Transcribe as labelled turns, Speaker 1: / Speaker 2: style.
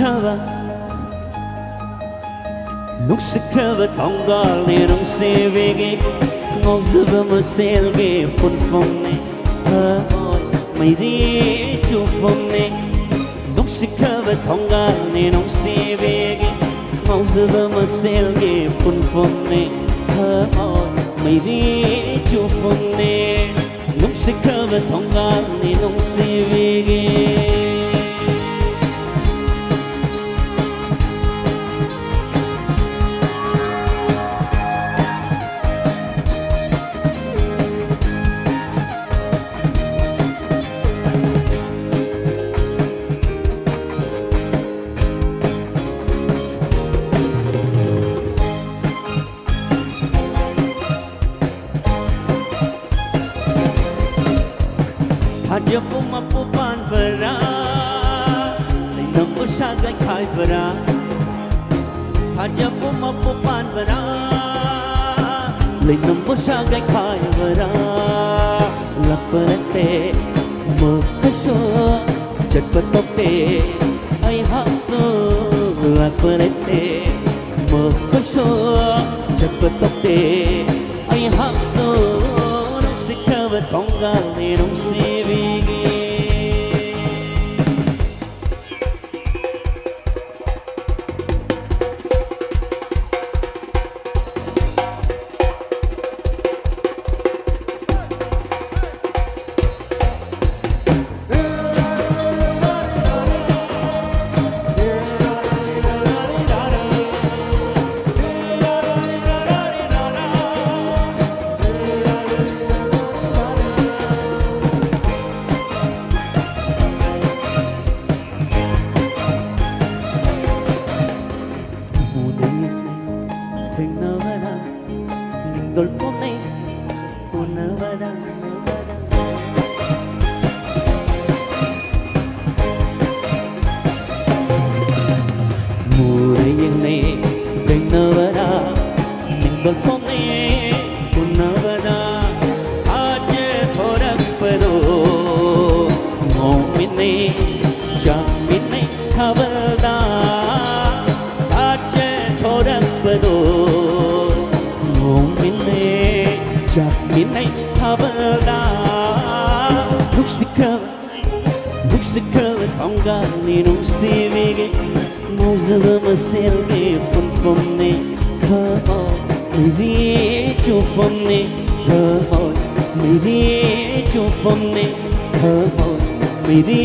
Speaker 1: Nungsikhraba Nungsikhraba thongalgi nungsibini ngawzaba maselgi punfamni Oi mairi chufamni Nungsikhraba thongalgi nungsibini ngawzaba maselgi punfamni Oi mairi chufamni Nungsikhraba thongalgi nungsibini Hajapu mapu pan bara, linambu sagai khai bara. Hajapu mapu pan bara, linambu sagai khai bara. Laparate mukhaso, jatpatote ai haso. Laparate mukhaso, jatpatote ai haso. Nungsikhraba thongalgi nungsibini Nungsikhraba thongalgi nungsibini ngawzaba maselgi punfamni Oi mairi chufamni Oi mairi chufamni Oi mairi